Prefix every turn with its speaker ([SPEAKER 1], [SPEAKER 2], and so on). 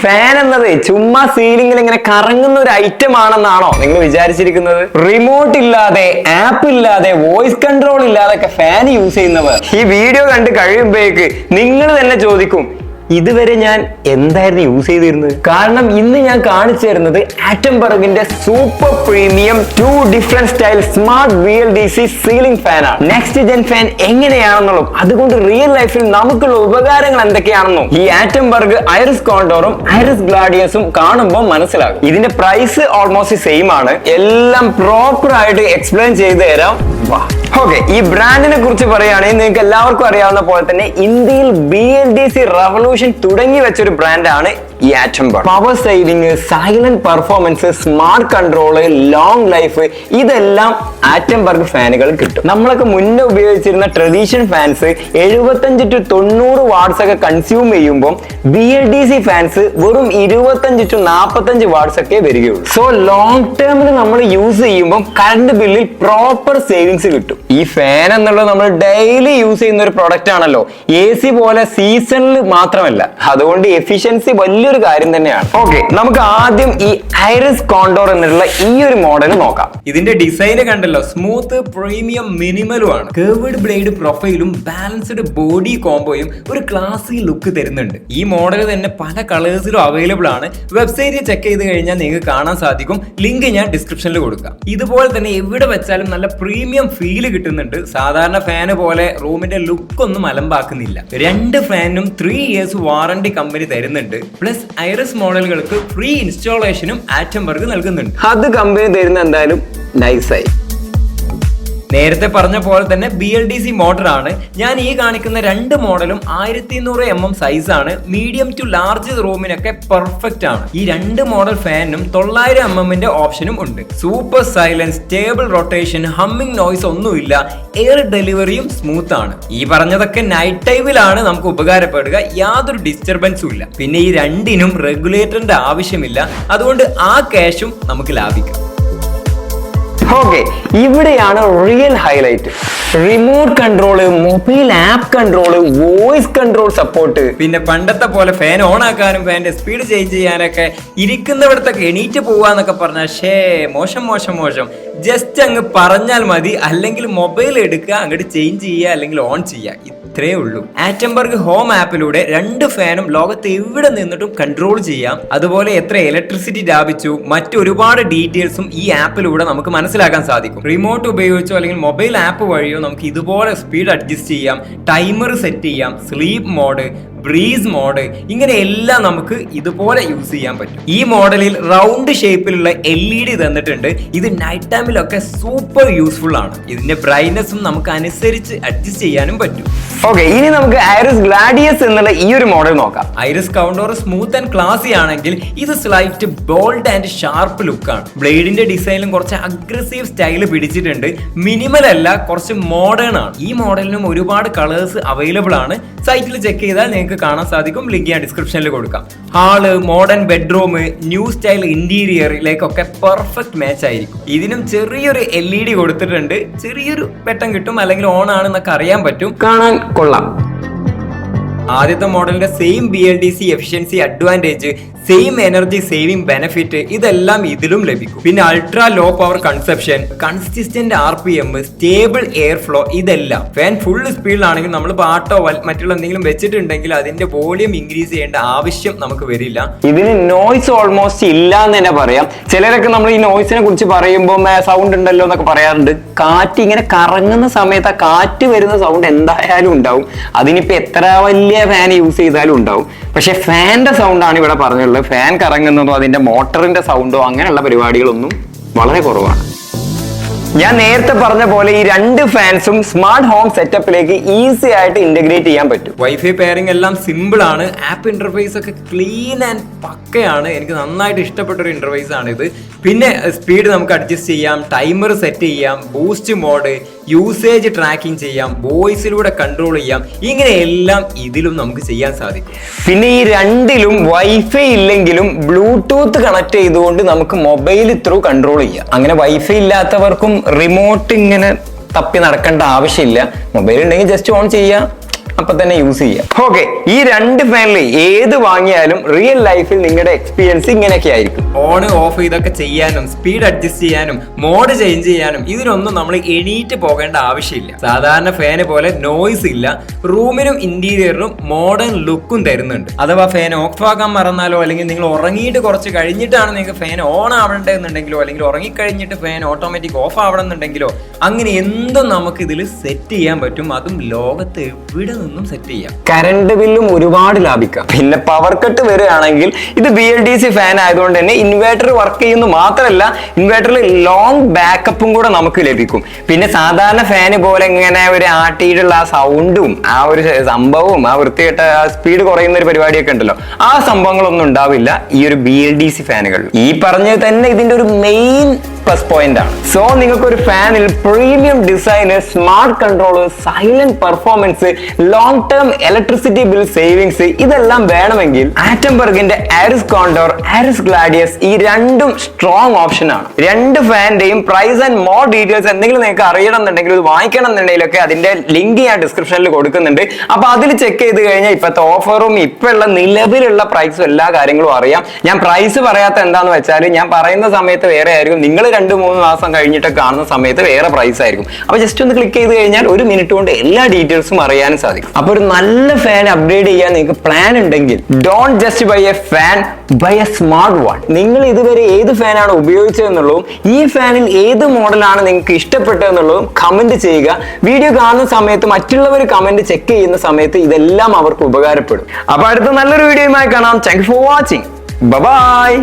[SPEAKER 1] Fan എന്നത് ചുമ്മാ സീലിംഗിൽ ഇങ്ങനെ കറങ്ങുന്ന ഒരു ഐറ്റം ആണെന്നാണോ നിങ്ങൾ വിചാരിച്ചിരിക്കുന്നത്? റിമോട്ട് ഇല്ലാതെ, ആപ്പ് ഇല്ലാതെ, വോയിസ് കൺട്രോൾ ഇല്ലാതെ ഒക്കെ ഫാൻ യൂസ് ചെയ്യുന്നവർ ഈ വീഡിയോ കണ്ട് കഴിയുമ്പോഴേക്ക് നിങ്ങൾ തന്നെ ചോദിക്കും, ഇതുവരെ ഞാൻ എന്തായിരുന്നു യൂസ് ചെയ്തിരുന്നത്? കാരണം ഇന്ന് ഞാൻ കാണിച്ചു തരുന്നത് ആറ്റംബർഗിന്റെ super premium 2 different style smart VLDC ceiling fan ആണ്. നെക്സ്റ്റ് ജെൻ ഫാൻ എങ്ങനെയാണെന്നുള്ളതും അതുകൊണ്ട് റിയൽ ലൈഫിൽ നമുക്കുള്ള ഉപകാരങ്ങൾ എന്തൊക്കെയാണെന്നും ഈ ആറ്റംബർഗ് ഐറിസ് കോണ്ടോറും ഐറിസ് ഗ്ലാഡിയസും കാണുമ്പോൾ മനസ്സിലാകും. ഇതിന്റെ പ്രൈസ് ഓൾമോസ്റ്റ് സെയിം ആണ്. എല്ലാം പ്രോപ്പർ ആയിട്ട് എക്സ്പ്ലെയിൻ ചെയ്തു തരാം. ഓക്കെ, ഈ ബ്രാൻഡിനെ കുറിച്ച് പറയുകയാണെങ്കിൽ നിങ്ങൾക്ക് എല്ലാവർക്കും അറിയാവുന്ന പോലെ തന്നെ ഇന്ത്യയിൽ BLDC റവല്യൂഷൻ തുടങ്ങി വെച്ചൊരു ബ്രാൻഡാണ് ഈ Attenborough. Power saving, silent performance, smart control, long life, ഇതെല്ലാം ആറ്റംബർഗ് ഫാനുകൾ കിട്ടും. നമ്മളൊക്കെ മുന്നേ ഉപയോഗിച്ചിരുന്ന ട്രഡീഷണൽ ഫാൻസ് 75 to 90 വാട്ട്സ് ഒക്കെ കൺസ്യൂം ചെയ്യുമ്പോൾ BLDC ഫാൻസ് വെറും 25 to 45 വാട്ട്സ് ഒക്കെ വരികയുള്ളൂ. സോ ലോങ് ടേമിൽ നമ്മൾ യൂസ് ചെയ്യുമ്പോൾ കറണ്ട് ബില്ലിൽ പ്രോപ്പർ സേവിങ്സ് കിട്ടും. ഈ ഫാൻ എന്നുള്ളത് നമ്മൾ ഡെയിലി യൂസ് ചെയ്യുന്ന ഒരു പ്രൊഡക്റ്റ് ആണല്ലോ. AC പോലെ സീസണിൽ മാത്രമല്ല, അതുകൊണ്ട് എഫിഷ്യൻസി വലിയൊരു കാര്യം തന്നെയാണ്. ഓക്കെ, നമുക്ക് ആദ്യം ഈ ഐറിസ് കോണ്ടോർ എന്നുള്ള ഈ ഒരു മോഡൽ നോക്കാം. ഇതിന്റെ ഡിസൈൻ കണ്ടല്ലോ, സ്മൂത്ത്, പ്രീമിയം, മിനിമലും ആണ്. കർവ്ഡ് ബ്ലേഡ് പ്രൊഫൈലും ബാലൻസ്ഡ് ബോഡി കോംബോയും ഒരു ക്ലാസി ലുക്ക് തരുന്നുണ്ട്. ഈ മോഡൽ തന്നെ പല കളേഴ്സിലും അവൈലബിൾ ആണ്. വെബ്സൈറ്റ് ചെക്ക് ചെയ്ത് കഴിഞ്ഞാൽ നിങ്ങൾക്ക് കാണാൻ സാധിക്കും. ലിങ്ക് ഞാൻ ഡിസ്ക്രിപ്ഷനിൽ കൊടുക്കാം. ഇതുപോലെ തന്നെ എവിടെ വെച്ചാലും നല്ല പ്രീമിയം ഫീൽ കിട്ടുന്നുണ്ട്. സാധാരണ ഫാന് പോലെ റൂമിന്റെ ലുക്ക് ഒന്നും അലമ്പാക്കുന്നില്ല. 2 ഫാനും 3 years വാറണ്ടി കമ്പനി തരുന്നുണ്ട്. പ്ലസ് ഐറിസ് മോഡലുകൾക്ക് ഫ്രീ ഇൻസ്റ്റാളേഷനും ആറ്റംബർഗ് നൽകുന്നുണ്ട്. അത് കമ്പനി തരുന്ന എന്തായാലും നൈസായി. നേരത്തെ പറഞ്ഞ പോലെ തന്നെ BLDC മോഡൽ ആണ്. ഞാൻ ഈ കാണിക്കുന്ന 2 മോഡലും 1200 mm സൈസ് ആണ്. മീഡിയം ടു ലാർജ് റൂമിനൊക്കെ പെർഫെക്റ്റ് ആണ്. ഈ 2 മോഡൽ ഫാനും 900 mm ഓപ്ഷനും ഉണ്ട്. Super silence, stable rotation, humming noise ഒന്നുമില്ല. എയർ ഡെലിവറിയും സ്മൂത്ത് ആണ്. ഈ പറഞ്ഞതൊക്കെ നൈറ്റ് ടൈമിലാണ് നമുക്ക് ഉപകാരപ്പെടുക. യാതൊരു ഡിസ്റ്റർബൻസും ഇല്ല. പിന്നെ ഈ 2നും റെഗുലേറ്ററിന്റെ ആവശ്യമില്ല. അതുകൊണ്ട് ആ ക്യാഷും നമുക്ക് ലാഭിക്കാം. ഓക്കെ, ഇവിടെയാണ് real highlight. Remote control, mobile app control, voice control support. പിന്നെ പണ്ടത്തെ പോലെ ഫാൻ ഓൺ ആക്കാനും ഫാന്റെ സ്പീഡ് ചേഞ്ച് ചെയ്യാനൊക്കെ ഇരിക്കുന്നവിടത്തൊക്കെ എണീറ്റ് പോവാന്നൊക്കെ പറഞ്ഞാൽ മോശം. ജസ്റ്റ് അങ്ങ് പറഞ്ഞാൽ മതി. അല്ലെങ്കിൽ മൊബൈൽ എടുക്കുക, അങ്ങോട്ട് ചേഞ്ച് ചെയ്യുക, അല്ലെങ്കിൽ ഓൺ ചെയ്യുക. ഇത്രേ ഉള്ളൂ. ആറ്റംബർഗ് ഹോം ആപ്പിലൂടെ 2 ഫാനും ലോകത്ത് എവിടെ നിന്നിട്ടും കൺട്രോൾ ചെയ്യാം. അതുപോലെ എത്ര ഇലക്ട്രിസിറ്റി ലാഭിച്ചു, മറ്റൊരുപാട് ഡീറ്റെയിൽസും ഈ ആപ്പിലൂടെ നമുക്ക് മനസ്സിലാക്കാൻ സാധിക്കും. റിമോട്ട് ഉപയോഗിച്ചോ അല്ലെങ്കിൽ മൊബൈൽ ആപ്പ് വഴിയോ നമുക്ക് ഇതുപോലെ സ്പീഡ് അഡ്ജസ്റ്റ് ചെയ്യാം, ടൈമർ സെറ്റ് ചെയ്യാം, സ്ലീപ്പ് മോഡ്, ബ്രീസ് മോഡ്, ഇങ്ങനെ എല്ലാം നമുക്ക് ഇതുപോലെ യൂസ് ചെയ്യാൻ പറ്റും. ഈ മോഡലിൽ റൗണ്ട് ഷേപ്പിലുള്ള LED തന്നിട്ടുണ്ട്. ഇത് നൈറ്റ് ടൈമിലൊക്കെ സൂപ്പർ യൂസ്ഫുൾ ആണ്. ഇതിന്റെ ബ്രൈറ്റ്നസും നമുക്ക് അനുസരിച്ച് അഡ്ജസ്റ്റ് ചെയ്യാനും പറ്റും. ഓക്കെ, ഇനി നമുക്ക് ഐറിസ് ഗ്ലാഡിയസ് എന്നുള്ള ഈ ഒരു മോഡൽ നോക്കാം. ഐറിസ് കൗണ്ടോർ സ്മൂത്ത് ആൻഡ് ക്ലാസി ആണെങ്കിൽ ഇത് സ്ലൈറ്റ് ബോൾഡ് ആൻഡ് ഷാർപ്പ് ലുക്കാണ്. ബ്ലേഡിന്റെ ഡിസൈനിലും കുറച്ച് അഗ്രസീവ് സ്റ്റൈൽ പിടിച്ചിട്ടുണ്ട്. മിനിമൽ അല്ല, കുറച്ച് മോഡേൺ ആണ്. ഈ മോഡലിനും ഒരുപാട് കളേഴ്സ് അവൈലബിൾ ആണ്. സൈറ്റിൽ ചെക്ക് ചെയ്താൽ നിങ്ങൾക്ക് കാണാൻ സാധിക്കും. ലിങ്ക് ഞാൻ ഡിസ്ക്രിപ്ഷനിൽ കൊടുക്കാം. Hall, modern bedroom, new style ഇന്റീരിയറിലേക്കൊക്കെ പെർഫെക്റ്റ് മാച്ച് ആയിരിക്കും. ഇതിനും ചെറിയൊരു LED കൊടുത്തിട്ടുണ്ട്. ചെറിയൊരു വെട്ടം കിട്ടും, അല്ലെങ്കിൽ ഓൺ ആണെന്നൊക്കെ അറിയാൻ പറ്റും. കാണാൻ കൊള്ളാം. ആദ്യത്തെ മോഡലിന്റെ same BLDC efficiency advantage, same energy saving benefit, ഇതെല്ലാം ഇതിലും ലഭിക്കും. പിന്നെ ultra low power consumption, consistent RPM, stable air flow, ഇതെല്ലാം. ഫാൻ ഫുൾ സ്പീഡിലാണെങ്കിൽ നമ്മൾ പാട്ടോ മറ്റുള്ള എന്തെങ്കിലും വെച്ചിട്ടുണ്ടെങ്കിൽ അതിന്റെ വോളിയം ഇൻക്രീസ് ചെയ്യേണ്ട ആവശ്യം നമുക്ക് വരില്ല. ഇതിന് നോയ്സ് ഓൾമോസ്റ്റ് ഇല്ല എന്ന് തന്നെ പറയാം. ചിലരൊക്കെ നമ്മൾ ഈ നോയ്സിനെ കുറിച്ച് പറയുമ്പോൾ സൗണ്ട് ഉണ്ടല്ലോ എന്നൊക്കെ പറയാറുണ്ട്. കാറ്റ് ഇങ്ങനെ കറങ്ങുന്ന സമയത്ത് ആ കാറ്റ് വരുന്ന സൗണ്ട് എന്തായാലും ഉണ്ടാവും. അതിനിപ്പോ എത്ര വലിയ ഫാൻ യൂസ് ചെയ്താലും ഉണ്ടാവും. പക്ഷെ ഫാന്റെ സൗണ്ട് ആണ് ഇവിടെ പറഞ്ഞുള്ളത്. ഫാൻ കറങ്ങുന്നതോ അതിന്റെ മോട്ടറിന്റെ സൗണ്ടോ അങ്ങനെയുള്ള പരിപാടികളൊന്നും വളരെ കുറവാണ്. ഞാൻ നേരത്തെ പറഞ്ഞ പോലെ ഈ 2 ഫാൻസും സ്മാർട്ട് ഹോം സെറ്റപ്പിലേക്ക് ഈസി ആയിട്ട് ഇന്റഗ്രേറ്റ് ചെയ്യാൻ പറ്റും. വൈഫൈ പെയറിംഗ് എല്ലാം സിമ്പിൾ ആണ്. ആപ്പ് ഇന്റർഫേസ് ഒക്കെ ക്ലീൻ ആൻഡ് പക്കയാണ്. എനിക്ക് നന്നായിട്ട് ഇഷ്ടപ്പെട്ട ഒരു ഇന്റർഫേസ് ആണ് ഇത്. പിന്നെ സ്പീഡ് നമുക്ക് അഡ്ജസ്റ്റ് ചെയ്യാം, ടൈമർ സെറ്റ് ചെയ്യാം, ബൂസ്റ്റ് മോഡ്, യൂസേജ് ട്രാക്കിംഗ് ചെയ്യാം, വോയിസിലൂടെ കൺട്രോൾ ചെയ്യാം. ഇങ്ങനെ എല്ലാം ഇതിലും നമുക്ക് ചെയ്യാൻ സാധിക്കും. പിന്നെ ഈ 2ലും വൈഫൈ ഇല്ലെങ്കിലും ബ്ലൂടൂത്ത് കണക്ട് ചെയ്തുകൊണ്ട് നമുക്ക് മൊബൈൽ ത്രൂ കൺട്രോൾ ചെയ്യാം. അങ്ങനെ വൈഫൈ ഇല്ലാത്തവർക്കും റിമോട്ട് ഇങ്ങനെ തപ്പി നടക്കേണ്ട ആവശ്യമില്ല. മൊബൈൽ ഉണ്ടെങ്കിൽ ജസ്റ്റ് ഓൺ ചെയ്യാം, അപ്പൊ തന്നെ യൂസ് ചെയ്യാം. ഓക്കെ, ഈ രണ്ട് ഫാനിൽ ഏത് വാങ്ങിയാലും റിയൽ ലൈഫിൽ നിങ്ങളുടെ എക്സ്പീരിയൻസ് ഇങ്ങനെയൊക്കെ ആയിരിക്കും.
[SPEAKER 2] ഓൺ ഓഫ് ഇതൊക്കെ ചെയ്യാനും സ്പീഡ് അഡ്ജസ്റ്റ് ചെയ്യാനും മോഡ് ചേഞ്ച് ചെയ്യാനും ഇതിനൊന്നും നമ്മൾ എണീറ്റ് പോകേണ്ട ആവശ്യമില്ല. സാധാരണ ഫാന് പോലെ നോയ്സ് ഇല്ല. റൂമിനും ഇന്റീരിയറിനും മോഡേൺ ലുക്കും തരുന്നുണ്ട്. അഥവാ ഫാൻ ഓഫ് ആക്കാൻ മറന്നാലോ, അല്ലെങ്കിൽ നിങ്ങൾ ഉറങ്ങിയിട്ട് കുറച്ച് കഴിഞ്ഞിട്ടാണ് നിങ്ങൾക്ക് ഫാൻ ഓൺ ആവണമെന്നുണ്ടെങ്കിലോ, അല്ലെങ്കിൽ ഉറങ്ങിക്കഴിഞ്ഞിട്ട് ഫാൻ ഓട്ടോമാറ്റിക് ഓഫ് ആവണമെന്നുണ്ടെങ്കിലോ, അങ്ങനെ എന്തും നമുക്ക് ഇതിൽ സെറ്റ് ചെയ്യാൻ പറ്റും. അതും ലോകത്ത് എവിടെ നിന്നും സെറ്റ് ചെയ്യാം.
[SPEAKER 1] കറണ്ട് ബില്ലും ഒരുപാട് ലാഭിക്കാം. പിന്നെ പവർ കട്ട് വരികയാണെങ്കിൽ ഇത് BLDC ഫാൻ ആയതുകൊണ്ട് തന്നെ ഇൻവേർട്ടർ വർക്ക് ചെയ്യുന്നു മാത്രമല്ല, ഇൻവേർട്ടറിൽ ലോങ് ബാക്കപ്പും കൂടെ നമുക്ക് ലഭിക്കും. പിന്നെ സാധാരണ ഫാന് പോലെ ഇങ്ങനെ ഒരു ആട്ടിയിട്ടുള്ള ആ സൗണ്ടും ആ ഒരു സംഭവവും ആ വൃത്തികെട്ട സ്പീഡ് കുറയുന്ന ഒരു പരിപാടിയൊക്കെ ഉണ്ടല്ലോ, ആ സംഭവങ്ങളൊന്നും ഉണ്ടാവില്ല ഈ ഒരു BLDC ഫാനുകളിൽ. ഈ പറഞ്ഞത് തന്നെ ഇതിന്റെ ഒരു മെയിൻ പ്ലസ് പോയിന്റ് ആണ്. സോ നിങ്ങൾക്ക് ഒരു ഫാനിൽ premium design, smart control, silent performance, long term electricity bill savings ഇതെല്ലാം വേണമെങ്കിൽ ആറ്റംബർഗിന്റെ ആരിസ് കോണ്ടോർ, ആരിസ് ഗ്ലാഡിയസ് ഈ രണ്ടും സ്ട്രോങ് ഓപ്ഷൻ ആണ്. രണ്ട് ഫാനിന്റെയും പ്രൈസ് ആൻഡ് മോർ ഡീറ്റെയിൽസ് എന്തെങ്കിലും നിങ്ങൾക്ക് അറിയണം എന്നുണ്ടെങ്കിൽ, ഇത് വാങ്ങിക്കണം എന്നുണ്ടെങ്കിലൊക്കെ അതിന്റെ ലിങ്ക് ഞാൻ ഡിസ്ക്രിപ്ഷനിൽ കൊടുക്കുന്നുണ്ട്. അപ്പൊ അതിൽ ചെക്ക് ചെയ്ത് കഴിഞ്ഞാൽ ഇപ്പോഴത്തെ ഓഫറും ഇപ്പോഴുള്ള നിലവിലുള്ള പ്രൈസും എല്ലാ കാര്യങ്ങളും അറിയാം. ഞാൻ പ്രൈസ് പറയാത്ത എന്താന്ന് വെച്ചാൽ, ഞാൻ പറയുന്ന സമയത്ത് വേറെ ആയിരിക്കും, നിങ്ങൾ 2-3 മാസം കഴിഞ്ഞിട്ട് കാണുന്ന സമയത്ത് വേറെ പ്രൈസ് ആയിരിക്കും. അപ്പൊ ജസ്റ്റ് ഒന്ന് ക്ലിക്ക് ചെയ്ത് കഴിഞ്ഞാൽ 1 മിനിറ്റ് കൊണ്ട് എല്ലാ ഡീറ്റെയിൽസും അറിയാനും സാധിക്കും. അപ്പൊ ഒരു നല്ല ഫാൻ അപ്ഗ്രേഡ് ചെയ്യാൻ നിങ്ങൾക്ക് പ്ലാൻ ഉണ്ടെങ്കിൽ, don't just buy a fan, buy a smart one. നിങ്ങൾ ഇതുവരെ ഏത് ഫാനാണ് ഉപയോഗിച്ചതെന്നുള്ളതും ഈ ഫാനിൽ ഏത് മോഡലാണ് നിങ്ങൾക്ക് ഇഷ്ടപ്പെട്ടതെന്നുള്ളതും കമന്റ് ചെയ്യുക. വീഡിയോ കാണുന്ന സമയത്ത് മറ്റുള്ളവർ കമന്റ് ചെക്ക് ചെയ്യുന്ന സമയത്ത് ഇതെല്ലാം അവർക്ക് ഉപകാരപ്പെടും. അപ്പൊ അടുത്ത നല്ലൊരു വീഡിയോയുമായി കാണാം. Thank you for watching. By.